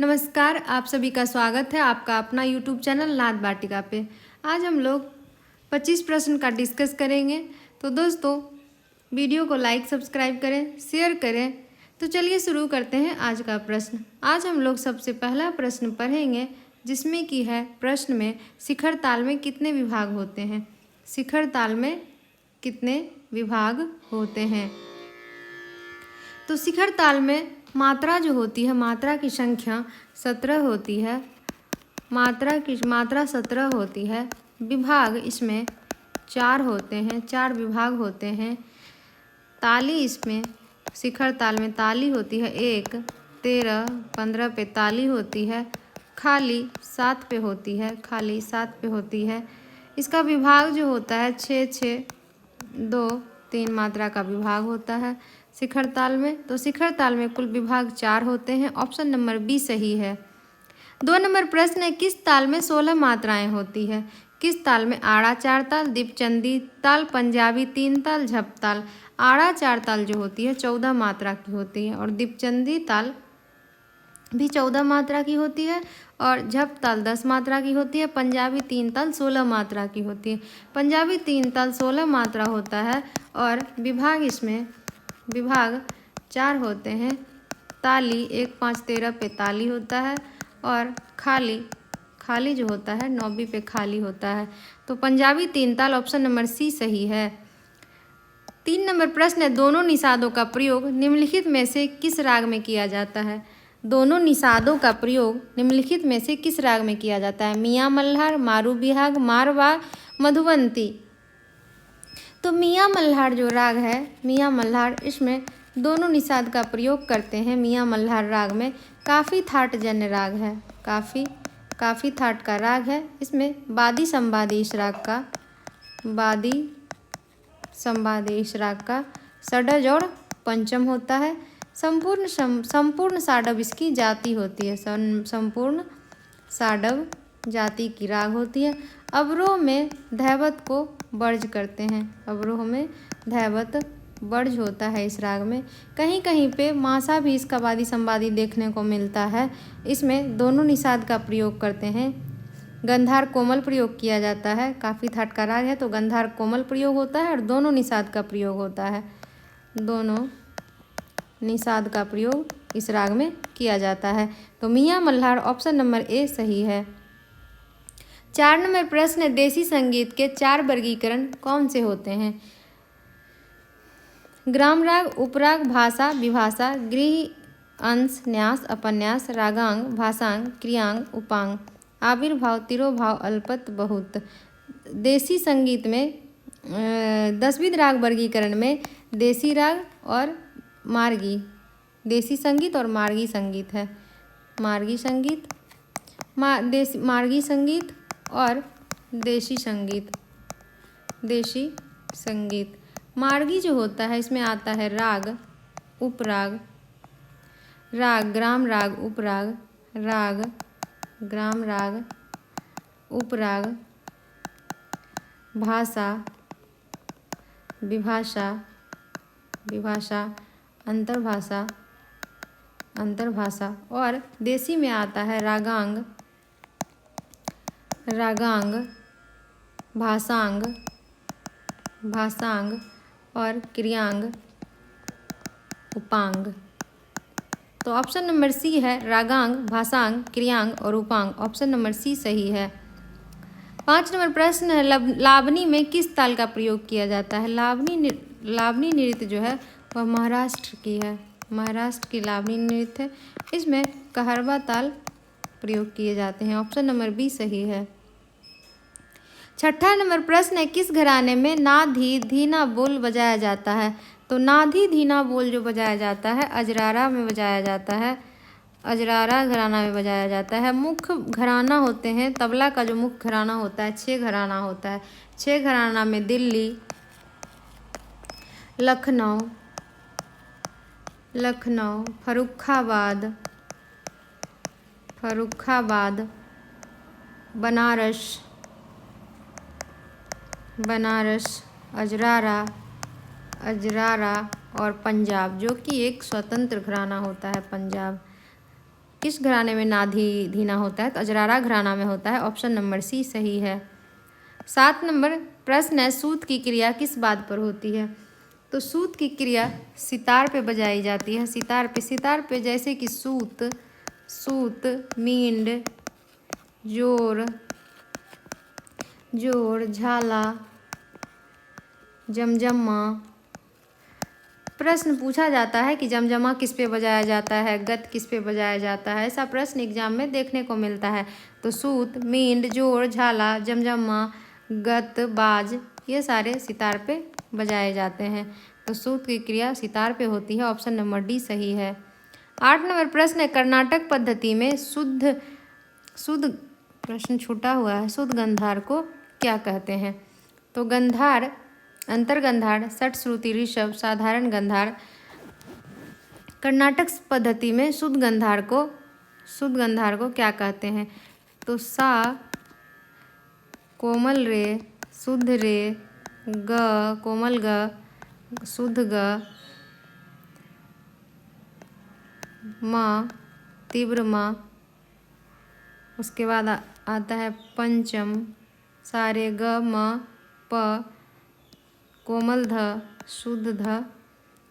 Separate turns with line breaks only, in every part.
नमस्कार, आप सभी का स्वागत है आपका अपना YouTube चैनल नाद वाटिका पे। आज हम लोग 25 प्रश्न का डिस्कस करेंगे। तो दोस्तों, वीडियो को लाइक सब्सक्राइब करें, शेयर करें। तो चलिए शुरू करते हैं आज का प्रश्न। आज हम लोग सबसे पहला प्रश्न पढ़ेंगे, जिसमें कि है प्रश्न में शिखर ताल में कितने विभाग होते हैं। शिखर ताल में कितने विभाग होते हैं। तो शिखर ताल में मात्रा जो होती है, मात्रा की संख्या 17 होती है। मात्रा 17 होती है। विभाग इसमें 4 होते हैं, 4 विभाग होते हैं। ताली इसमें शिखर ताल में ताली होती है 1, 13, 15 पे ताली होती है। खाली 7 पे होती है, खाली 7 पे होती है। इसका विभाग जो होता है 6, 6, 2, 3 मात्रा का विभाग होता है शिखर ताल में। तो शिखर ताल में कुल विभाग 4 होते हैं। ऑप्शन नंबर बी सही है। 2 नंबर प्रश्न है, किस ताल में 16 मात्राएं होती है। किस ताल में आड़ा 4 ताल, दीपचंदी ताल, पंजाबी 3 ताल, झप ताल। आड़ा 4 ताल जो होती है 14 मात्रा की होती है और दीपचंदी ताल भी 14 मात्रा की होती है और झप ताल 10 मात्रा की होती है। पंजाबी 3 ताल 16 मात्रा की होती है। पंजाबी 3 ताल 16 मात्रा होता है और विभाग इसमें विभाग 4 होते हैं। ताली 1, 5, 13 पे ताली होता है और खाली जो होता है 9वीं पे खाली होता है। तो पंजाबी 3 ताल ऑप्शन नंबर सी सही है। 3 नंबर प्रश्न है, दोनों निषादों का प्रयोग निम्नलिखित में से किस राग में किया जाता है। दोनों निषादों का प्रयोग निम्नलिखित में से किस राग में किया जाता है। मियाँ मल्हार, मारू बिहाग, मारवाड़, मधुबंती। तो मियाँ मल्हार जो राग है, मियाँ मल्हार, इसमें दोनों निषाद का प्रयोग करते हैं। मियाँ मल्हार राग में काफ़ी थाट जन्य राग है, काफ़ी थाट का राग है। इसमें वादी संवादी इस राग का, वादी संवादी इस राग का षडज और पंचम होता है। संपूर्ण साडव इसकी जाति होती है, संपूर्ण साडव जाति की राग होती है। अवरोह में धैवत को वर्ज करते हैं, अवरोह में धैवत वर्ज होता है इस राग में। कहीं कहीं पे मासा भी इसका वादी संवादी देखने को मिलता है। इसमें दोनों निषाद का प्रयोग करते हैं। गंधार कोमल प्रयोग किया जाता है। काफ़ी थाट का राग है तो गंधार कोमल प्रयोग होता है और दोनों निषाद का प्रयोग होता है। दोनों निषाद का प्रयोग इस राग में किया जाता है। तो मियाँ मल्हार ऑप्शन नंबर ए सही है। 4 नंबर प्रश्न है, देसी संगीत के 4 वर्गीकरण कौन से होते हैं। ग्राम राग, उपराग, भाषा, विभाषा, गृह अंश, न्यास, अपन्यास, रागांग, भाषांग, क्रियांग, उपांग। आविर्भाव, तिरोभाव, अल्पत, बहुत। देसी संगीत में 10वीं राग वर्गीकरण में देसी राग और मार्गी, देसी संगीत और मार्गी संगीत है। मार्गी संगीत, मार्गी संगीत और देशी संगीत, देशी संगीत। मार्गी जो होता है इसमें आता है राग, उपराग, राग ग्राम राग, उपराग, राग ग्राम राग, उपराग, भाषा, विभाषा, विभाषा, अंतर्भाषा, अंतर्भाषा। और देसी में आता है रागांग, रागांग, भाषांग, भाषांग और क्रियांग, उपांग। तो ऑप्शन नंबर सी है रागांग, भाषांग, क्रियांग और उपांग। ऑप्शन नंबर सी सही है। 5 नंबर प्रश्न है, लावनी में किस ताल का प्रयोग किया जाता है। लावनी नृत्य जो है वह महाराष्ट्र की है, महाराष्ट्र की लावनी नृत्य है। इसमें कहरवा ताल प्रयोग किए जाते हैं। ऑप्शन नंबर बी सही है। 6ठा नंबर प्रश्न है, किस घराने में नाधी धीना बोल बजाया जाता है। तो नाधी धीना बोल जो बजाया जाता है अजरारा में बजाया जाता है, अजरारा घराना में बजाया जाता है। मुख्य घराना होते हैं, तबला का जो मुख्य घराना होता है 6 घराना होता है। 6 घराना में दिल्ली, लखनऊ, फर्रुखाबाद, बनारस, अजरारा और पंजाब, जो कि एक स्वतंत्र घराना होता है पंजाब। किस घराने में नाधी धीना होता है? तो अजरारा घराना में होता है। ऑप्शन नंबर सी सही है। 7 नंबर प्रश्न है, सूत की क्रिया किस बात पर होती है? तो सूत की क्रिया सितार पे बजाई जाती है। सितार पे जैसे कि सूत, मींड, जोर, झाला, जमजमा। प्रश्न पूछा जाता है कि जमजमा किस पे बजाया जाता है, गत किस पे बजाया जाता है, ऐसा प्रश्न एग्जाम में देखने को मिलता है। तो सूत, मींड, जोड़, झाला, जमजमा, गत, बाज, ये सारे सितार पे बजाए जाते हैं। तो सूत की क्रिया सितार पे होती है। ऑप्शन नंबर डी सही है। 8 नंबर प्रश्न है, कर्नाटक पद्धति में शुद्ध प्रश्न छूटा हुआ है, शुद्ध गंधार को क्या कहते हैं? तो गंधार, अंतर्गंधार, षट्श्रुति, ऋषभ, साधारण गंधार। कर्नाटक पद्धति में शुद्ध गंधार को क्या कहते हैं? तो सा, कोमल रे, शुद्ध रे, ग, कोमल ग, शुद्ध ग, मा, तीव्र मा। उसके बाद आता है पंचम, सारे ग, म, प, कोमल ध, शुद्ध ध।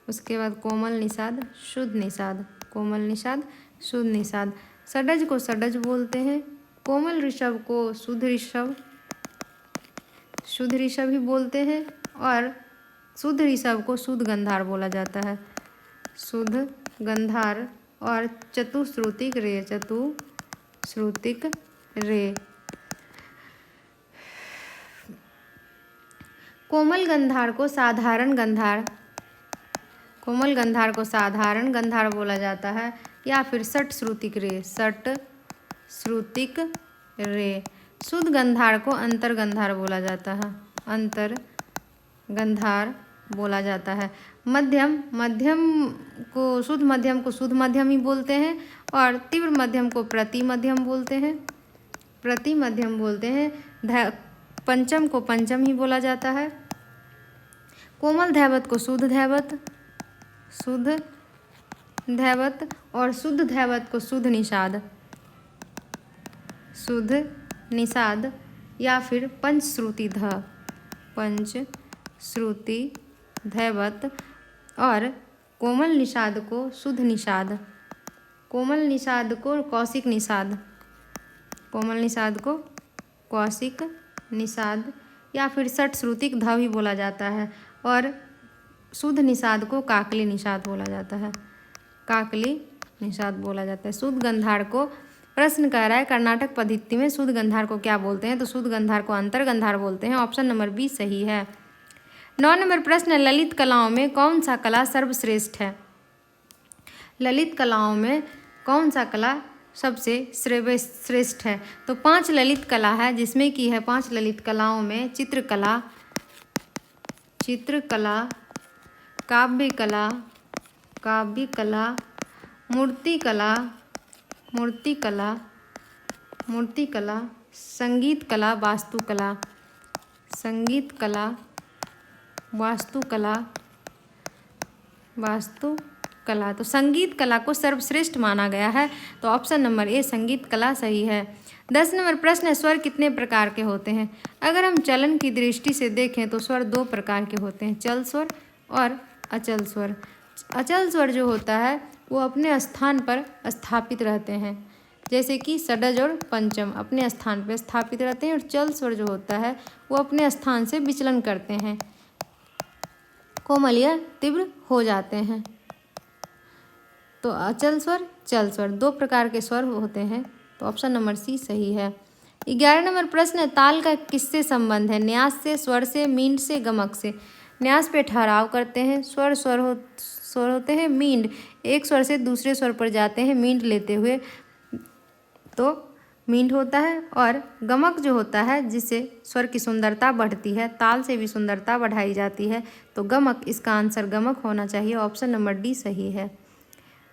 उसके बाद कोमल निषाद, शुद्ध निषाद, कोमल निषाद, शुद्ध निषाद। षडज को षडज बोलते हैं। कोमल ऋषभ को शुद्ध ऋषभ ही बोलते हैं। और शुद्ध ऋषभ को शुद्ध गंधार बोला जाता है। शुद्ध गंधार। और चतुश्रुतिक रे। कोमल गंधार को साधारण गंधार बोला जाता है, या फिर षट्श्रुतिक रे। शुद्ध गंधार को अंतर गंधार बोला जाता है। अंतर गंधार बोला जाता है। मध्यम को शुद्ध मध्यम ही बोलते हैं। और तीव्र मध्यम को प्रति मध्यम बोलते हैं। पंचम को पंचम ही बोला जाता है। कोमल धैवत को शुद्ध धैवत और शुद्ध धैवत को शुद्ध निषाद या फिर पंचश्रुति धैवत। और कोमल निषाद को शुद्ध निषाद, कोमल निषाद को कौशिक निषाद या फिर षट्श्रुतिक ध भी बोला जाता है। और शुद्ध निषाद को काकली निषाद बोला जाता है। शुद्ध गंधार को प्रश्न कह रहा है, कर्नाटक पद्धति में शुद्ध गंधार को क्या बोलते हैं? तो शुद्ध गंधार को अंतर गंधार बोलते हैं। ऑप्शन नंबर बी सही है। 9 नंबर प्रश्न है, ललित कलाओं में कौन सा कला सर्वश्रेष्ठ है? ललित कलाओं में कौन सा कला सबसे श्रेष्ठ है? तो 5 ललित कला है, जिसमें कि है 5 ललित कलाओं में चित्रकला, काव्य कला, मूर्ति कला, संगीत कला, वास्तुकला। तो संगीत कला को सर्वश्रेष्ठ माना गया है। तो ऑप्शन नंबर ए संगीत कला सही है। 10 नंबर प्रश्न है, स्वर कितने प्रकार के होते हैं? अगर हम चलन की दृष्टि से देखें तो स्वर 2 प्रकार के होते हैं, चल स्वर और अचल स्वर। अचल स्वर जो होता है वो अपने स्थान पर स्थापित रहते हैं, जैसे कि षडज और पंचम अपने स्थान पर स्थापित रहते हैं। और चल स्वर जो होता है वो अपने स्थान से विचलन करते हैं, कोमल या तीव्र हो जाते हैं। तो अचल स्वर, चल स्वर 2 प्रकार के स्वर होते हैं। तो ऑप्शन नंबर सी सही है। 11 नंबर प्रश्न है, ताल का किससे संबंध है? न्यास से, स्वर से, मींड से, गमक से। न्यास पे ठहराव करते हैं, स्वर होते हैं, मींड एक स्वर से दूसरे स्वर पर जाते हैं मींड लेते हुए, तो मींड होता है। और गमक जो होता है जिससे स्वर की सुंदरता बढ़ती है, ताल से भी सुंदरता बढ़ाई जाती है, तो गमक, इसका आंसर गमक होना चाहिए। ऑप्शन नंबर डी सही है।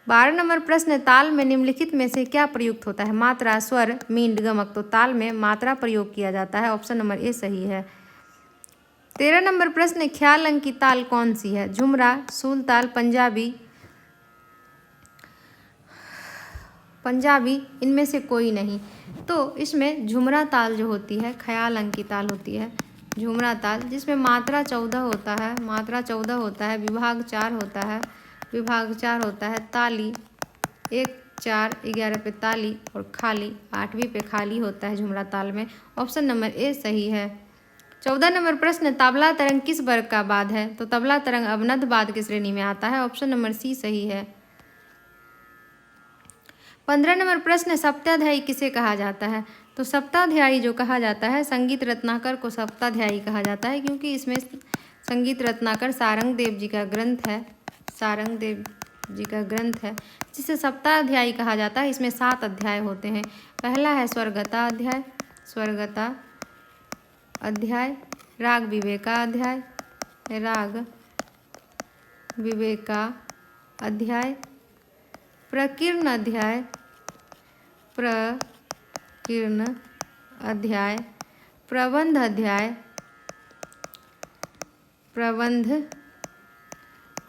12 नंबर प्रश्न है, ताल में निम्नलिखित में से क्या प्रयुक्त होता है? मात्रा, स्वर, मींड, गमक। तो ताल में मात्रा प्रयोग किया जाता है। ऑप्शन नंबर ए सही है। 13 नंबर प्रश्न है, ख्याल अंक की ताल कौन सी है? झुमरा, सूल ताल, पंजाबी, इनमें से कोई नहीं। तो इसमें झुमरा ताल जो होती है, ख्याल अंक की ताल होती है झुमरा ताल, जिसमें मात्रा 14 होता है, विभाग 4 होता है, ताली 1, 4, 11 पे ताली और खाली 8वीं पे खाली होता है झुमरा ताल में। ऑप्शन नंबर ए सही है। 14 नंबर प्रश्न, तबला तरंग किस वर्ग का वाद्य है? तो तबला तरंग अवनद वाद्य की श्रेणी में आता है। ऑप्शन नंबर सी सही है। 15 नंबर प्रश्न, सप्ताध्यायी किसे कहा जाता है? तो सप्ताध्यायी जो कहा जाता है, संगीत रत्नाकर को सप्ताध्यायी कहा जाता है, क्योंकि इसमें संगीत रत्नाकर सारंगदेव जी का ग्रंथ है जिसे सप्ताध्यायी कहा जाता है। इसमें 7 अध्याय होते हैं। पहला है स्वर्गता अध्याय, राग विवेका अध्याय, प्रकीर्ण अध्याय, प्रबंध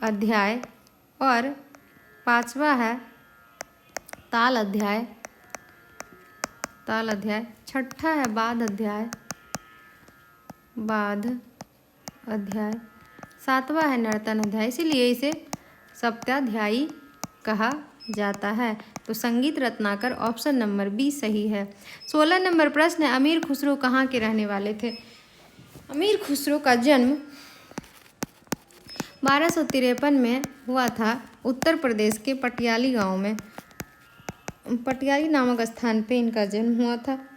अध्याय और 5वां है ताल अध्याय। 6ठा है बाध अध्याय। 7वां है नर्तन अध्याय। इसीलिए इसे सप्ताध्यायी कहा जाता है। तो संगीत रत्नाकर ऑप्शन नंबर बी सही है। 16 नंबर प्रश्न है, अमीर खुसरो कहाँ के रहने वाले थे? अमीर खुसरो का जन्म 1253 में हुआ था उत्तर प्रदेश के पटियाली गांव में। पटियाली नामक स्थान पे इनका जन्म हुआ था।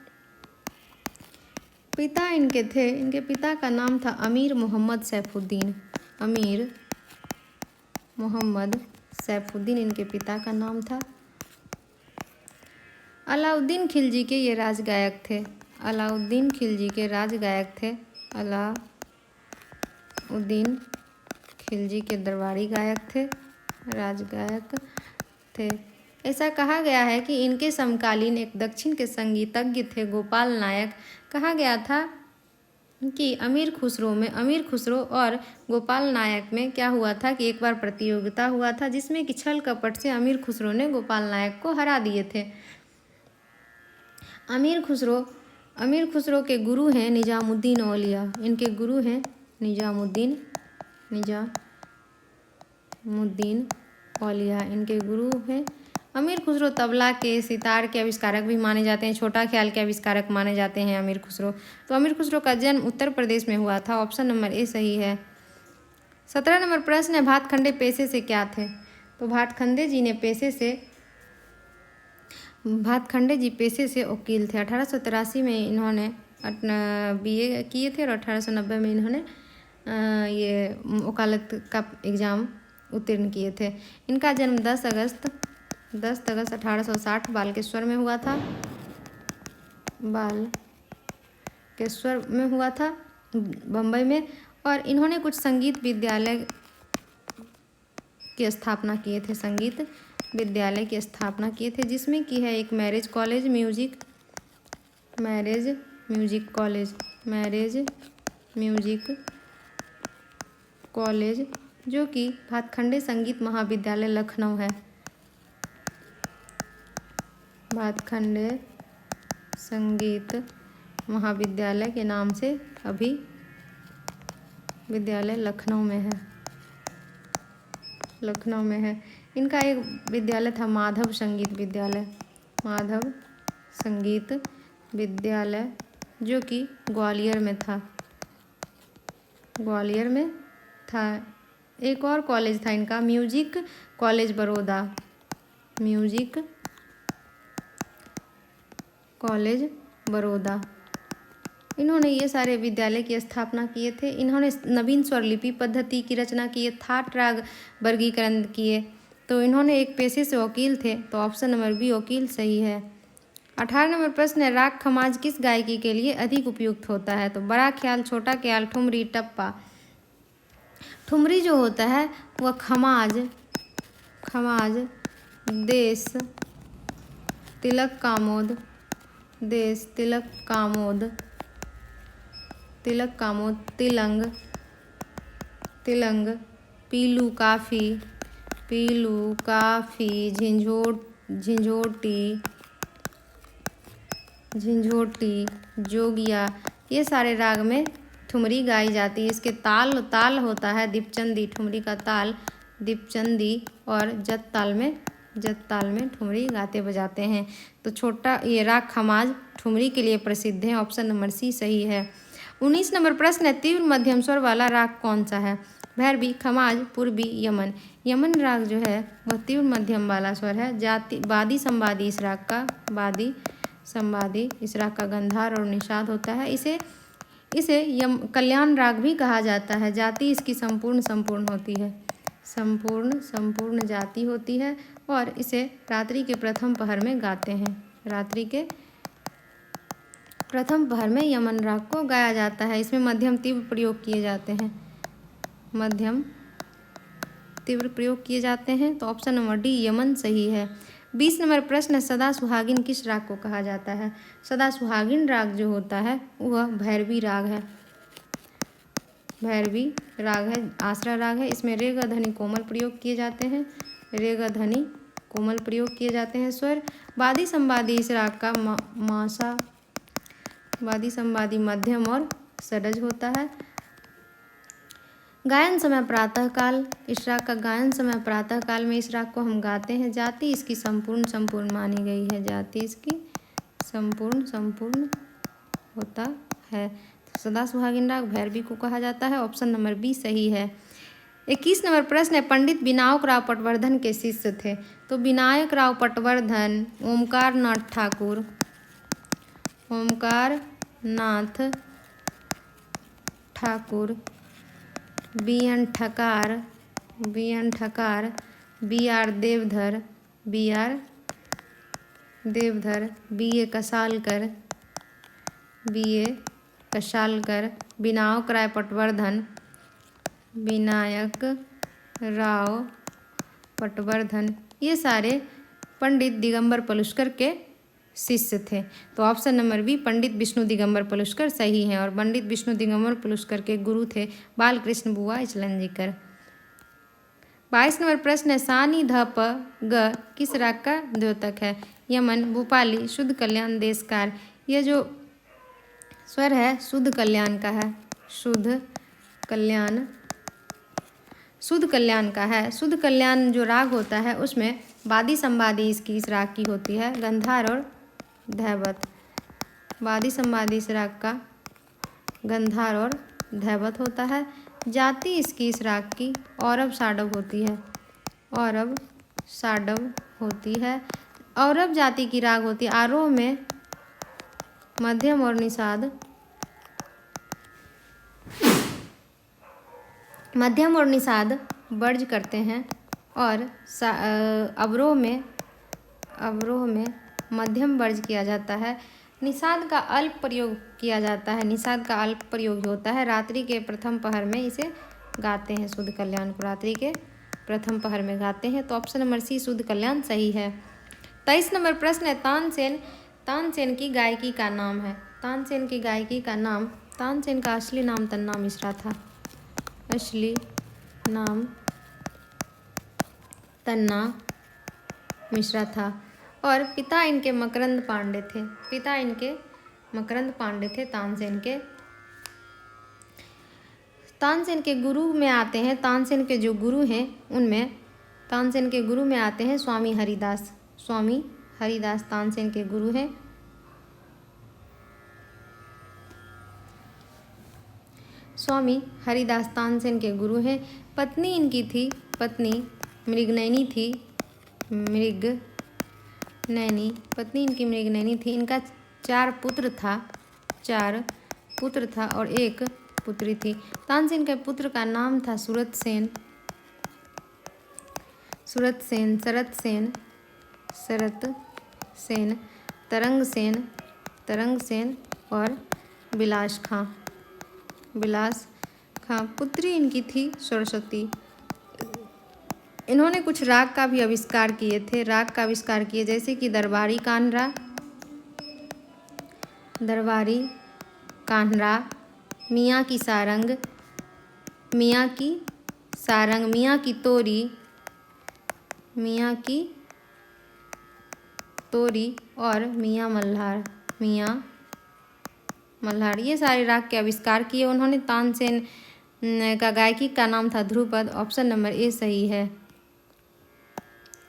पिता इनके पिता का नाम था अमीर मोहम्मद सैफुद्दीन इनके पिता का नाम था। अलाउद्दीन खिलजी के ये राजगायक थे। अलाउद्दीन खिलजी के दरबारी गायक थे, राजगायक थे। ऐसा कहा गया है कि इनके समकालीन एक दक्षिण के संगीतज्ञ थे गोपाल नायक। कहा गया था कि अमीर खुसरो और गोपाल नायक में क्या हुआ था कि एक बार प्रतियोगिता हुआ था, जिसमें कि छल कपट से अमीर खुसरो ने गोपाल नायक को हरा दिए थे। अमीर खुसरो के गुरु हैं निजामुद्दीन औलिया। इनके गुरु हैं निजामुद्दीन औलिया इनके गुरु हैं। अमीर खुसरो तबला के सितार के आविष्कारक भी माने जाते हैं, छोटा ख्याल के आविष्कारक माने जाते हैं अमीर खुसरो। तो अमीर खुसरो का जन्म उत्तर प्रदेश में हुआ था। ऑप्शन नंबर ए सही है। 17 नंबर प्रश्न है, भातखंडे पेशे से क्या थे? तो भातखंडे जी पेशे से वकील थे। 1883 में इन्होंने BA किए थे और 1890 में इन्होंने ये वकालत का एग्ज़ाम उत्तीर्ण किए थे। इनका जन्म 10 अगस्त 1860 बालकेश्वर में हुआ था, बम्बई में। और इन्होंने कुछ संगीत विद्यालय की स्थापना किए थे, जिसमें कि है एक मैरिज म्यूजिक कॉलेज जो कि भातखंडे संगीत महाविद्यालय लखनऊ है। भातखंडे संगीत महाविद्यालय के नाम से अभी विद्यालय लखनऊ में है। इनका एक विद्यालय था माधव संगीत विद्यालय जो कि ग्वालियर में था। एक और कॉलेज था इनका म्यूजिक कॉलेज बड़ौदा। इन्होंने ये सारे विद्यालय की स्थापना किए थे। इन्होंने नवीन स्वरलिपि पद्धति की रचना किए, थाट राग वर्गीकरण किए। तो इन्होंने एक पेशे से वकील थे। तो ऑप्शन नंबर बी वकील सही है। 18 नंबर प्रश्न है, राग खमाज किस गायकी के लिए अधिक उपयुक्त होता है? तो बड़ा ख्याल, छोटा ख्याल, ठुमरी, टप्पा। ठुमरी जो होता है वह खमाज, देश, तिलक कामोद, तिलंग, पीलू काफी, झिंझोर झिंझोटी, जोगिया, ये सारे राग में ठुमरी गाई जाती है। इसके ताल होता है दीपचंदी, ठुमरी का ताल दीपचंदी, और जत ताल में ठुमरी गाते बजाते हैं। तो छोटा ये राग खमाज ठुमरी के लिए प्रसिद्ध है। ऑप्शन नंबर सी सही है। 19 नंबर प्रश्न है, तीव्र मध्यम स्वर वाला राग कौन सा है? भैरवी, खमाज, पूर्वी, यमन। यमन राग जो है वह तीव्र मध्यम वाला स्वर है। वादी संवादी इस राग का, वादी संवादी इस राग का गंधार और निषाद होता है। इसे कल्याण राग भी कहा जाता है। जाति इसकी संपूर्ण होती है, संपूर्ण जाति होती है, और इसे रात्रि के प्रथम पहर में गाते हैं। रात्रि के प्रथम पहर में यमन राग को गाया जाता है। इसमें मध्यम तीव्र प्रयोग किए जाते हैं, मध्यम तीव्र प्रयोग किए जाते हैं। तो ऑप्शन नंबर डी यमन सही है। 20 नंबर प्रश्न, सदा सुहागिन किस राग को कहा जाता है? सदा सुहागिन राग जो होता है वह भैरवी राग है। भैरवी राग है, आसरा राग है। इसमें रे ग धनी कोमल प्रयोग किए जाते हैं, रे ग धनी कोमल प्रयोग किए जाते हैं स्वर। वादी संवादी इस राग का मासा, वादी संवादी मध्यम और सडज होता है। गायन समय प्रातःकाल, इस राग का गायन समय प्रातःकाल में इस राग को हम गाते हैं। जाति इसकी संपूर्ण मानी गई है, जाति इसकी संपूर्ण होता है। तो सदा सुहागिन राग भैरवी को कहा जाता है। ऑप्शन नंबर बी सही है। 21 नंबर प्रश्न है, पंडित विनायक राव पटवर्धन के शिष्य थे। तो Vinayak Rao Patwardhan Omkar Nath Thakur, Omkar Nath Thakur, B N. Thakar, B R. Deodhar, B A. Kasalkar, Vinayak Rai Patwardhan, Vinayak Rao Patwardhan, ये सारे पंडित दिगंबर पलुस्कर के शिष्य थे। तो option number B Pandit Vishnu Digambar Paluskar सही है। और पंडित विष्णु दिगंबर पलुस्कर के गुरु थे बालकृष्ण बुआ इचलंजीकर। 22 नंबर प्रश्न है, सानी ध प ग किस राग का द्योतक है? यमन, भूपाली, शुद्ध कल्याण, देशकार। यह जो स्वर है शुद्ध कल्याण का है, शुद्ध कल्याण का है। शुद्ध कल्याण जो राग होता है उसमें वादी संवादी इसकी इस राग की होती है, गंधार और धैवत। वादी संवादी इस राग का गंधार और धैवत होता है। जाति इसकी इस राग की औरव साडव होती है, औरव साडव होती है। औरव जाति की राग होती है। आरोह में मध्यम और निषाद वर्ज करते हैं, और अवरोह में मध्यम वर्ज किया जाता है। निषाद का अल्प प्रयोग किया जाता है, निषाद का अल्प प्रयोग होता है। रात्रि के प्रथम पहर में इसे गाते हैं, शुद्ध कल्याण को रात्रि के प्रथम पहर में गाते हैं। तो ऑप्शन नंबर सी शुद्ध कल्याण सही है। 23 नंबर प्रश्न है, तानसेन की गायकी का नाम है। तानसेन की गायकी का नाम, तानसेन का असली नाम तन्ना मिश्रा था, असली नाम तन्ना मिश्रा था। और पिता इनके मकरंद पांडे थे, तानसेन के गुरु में आते हैं, तानसेन के जो गुरु हैं उनमें तानसेन के गुरु में आते हैं स्वामी हरिदास तानसेन के गुरु हैं। स्वामी हरिदास तानसेन के गुरु हैं। पत्नी इनकी थी, पत्नी मृगनयनी थी, पत्नी इनकी मृगनयनी थी। इनका 4 पुत्र था और 1 पुत्री थी। तानसेन के पुत्र का नाम था शरत सेन, तरंग सेन और बिलास खां। पुत्री इनकी थी सरस्वती। इन्होंने कुछ राग का भी आविष्कार किए, जैसे कि दरबारी कान्हरा, मियाँ की सारंग, मियाँ की तोरी, तोरी और मियाँ मल्हार। मियाँ मल्हार ये सारे राग के आविष्कार किए उन्होंने। तानसेन का गायकी का नाम था ध्रुपद। ऑप्शन नंबर ए सही है।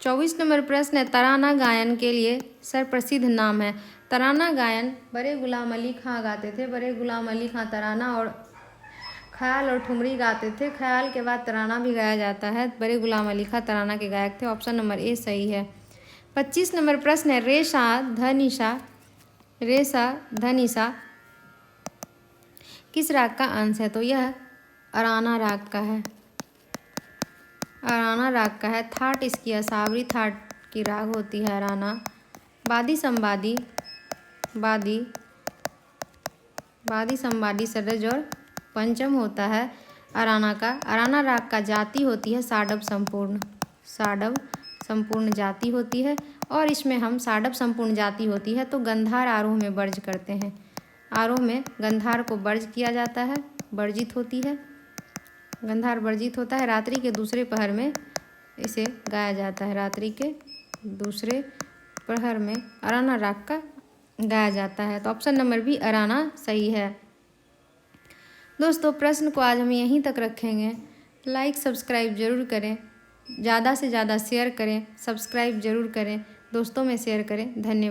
24 नंबर प्रश्न है, तराना गायन के लिए सर्वप्रसिद्ध नाम है। तराना गायन बड़े गुलाम अली खां गाते थे। बड़े गुलाम अली खां तराना और ख्याल और ठुमरी गाते थे। ख्याल के बाद तराना भी गाया जाता है। बड़े गुलाम अली खां तराना के गायक थे। ऑप्शन नंबर ए सही है। 25 नंबर प्रश्न है, रेशा धनिशा किस राग का अंश है? तो यह अराना राग का है। अराना राग का है। थाट इसकी असावरी थाट की राग होती है अराना। बादी संवादी षड्ज और पंचम होता है अराना का। अराना राग का जाति होती है साडव संपूर्ण जाति होती है। और इसमें हम साडव संपूर्ण जाति होती है तो गंधार आरोह में वर्ज करते हैं। आरोह में गंधार को वर्ज किया जाता है, वर्जित होती है, गंधार वर्जित होता है। रात्रि के दूसरे पहर में इसे गाया जाता है। रात्रि के दूसरे पहर में अराना राग का गाया जाता है। तो ऑप्शन नंबर बी अराना सही है। दोस्तों प्रश्न को आज हम यहीं तक रखेंगे। लाइक सब्सक्राइब जरूर करें, ज़्यादा से ज़्यादा शेयर करें, सब्सक्राइब जरूर करें, दोस्तों में शेयर करें। धन्यवाद।